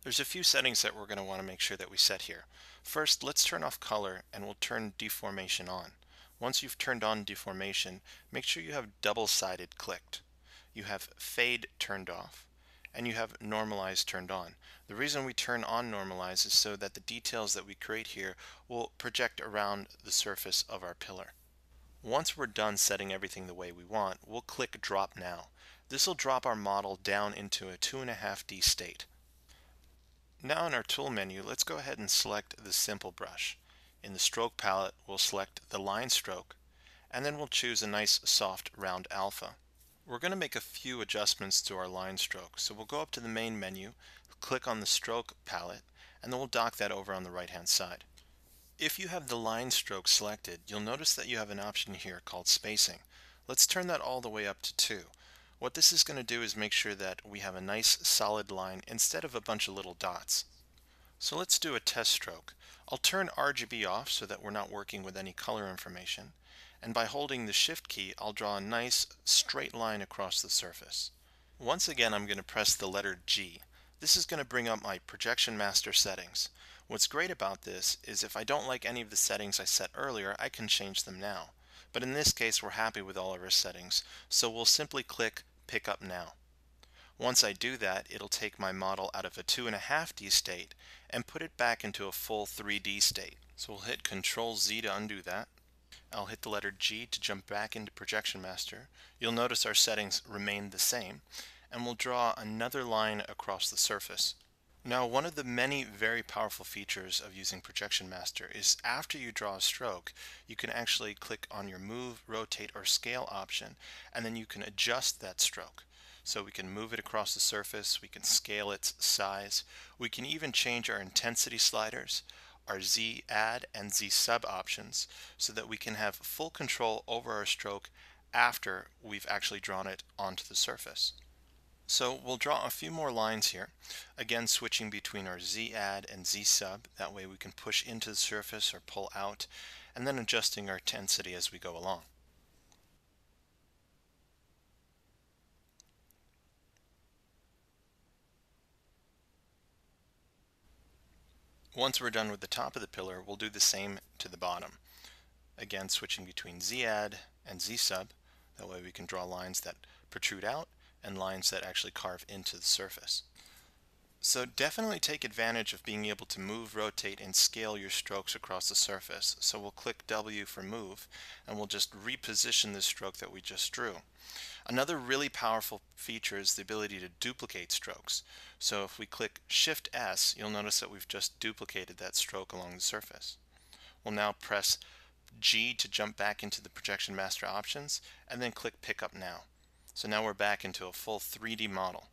There's a few settings that we're going to want to make sure that we set here. First, let's turn off color and we'll turn deformation on. Once you've turned on deformation, make sure you have double-sided clicked. You have fade turned off and you have normalize turned on. The reason we turn on normalize is so that the details that we create here will project around the surface of our pillar. Once we're done setting everything the way we want, we'll click Drop Now. This will drop our model down into a 2.5D state. Now in our tool menu, let's go ahead and select the simple brush. In the stroke palette, we'll select the line stroke, and then we'll choose a nice soft round alpha. We're going to make a few adjustments to our line stroke, so we'll go up to the main menu, click on the stroke palette, and then we'll dock that over on the right hand side. If you have the line stroke selected, you'll notice that you have an option here called spacing. Let's turn that all the way up to 2. What this is going to do is make sure that we have a nice solid line instead of a bunch of little dots. So let's do a test stroke. I'll turn RGB off so that we're not working with any color information. And by holding the Shift key, I'll draw a nice straight line across the surface. Once again, I'm going to press the letter G. This is going to bring up my Projection Master settings. What's great about this is if I don't like any of the settings I set earlier, I can change them now. But in this case, we're happy with all of our settings, so we'll simply click Pick Up Now. Once I do that, it'll take my model out of a 2.5D state and put it back into a full 3D state. So we'll hit Control Z to undo that. I'll hit the letter G to jump back into Projection Master. You'll notice our settings remain the same, and we'll draw another line across the surface. Now, one of the many very powerful features of using Projection Master is after you draw a stroke, you can actually click on your Move, Rotate, or Scale option, and then you can adjust that stroke. So we can move it across the surface, we can scale its size, we can even change our intensity sliders, our Z add and Z sub options, so that we can have full control over our stroke after we've actually drawn it onto the surface. So we'll draw a few more lines here, again switching between our Z add and Z sub, that way we can push into the surface or pull out, and then adjusting our intensity as we go along. Once we're done with the top of the pillar, we'll do the same to the bottom. Again, switching between Z add and Z sub, that way we can draw lines that protrude out and lines that actually carve into the surface. So definitely take advantage of being able to move, rotate, and scale your strokes across the surface. So we'll click W for move, and we'll just reposition this stroke that we just drew. Another really powerful feature is the ability to duplicate strokes. So if we click Shift S, you'll notice that we've just duplicated that stroke along the surface. We'll now press G to jump back into the Projection Master options, and then click Pick Up Now. So now we're back into a full 3D model.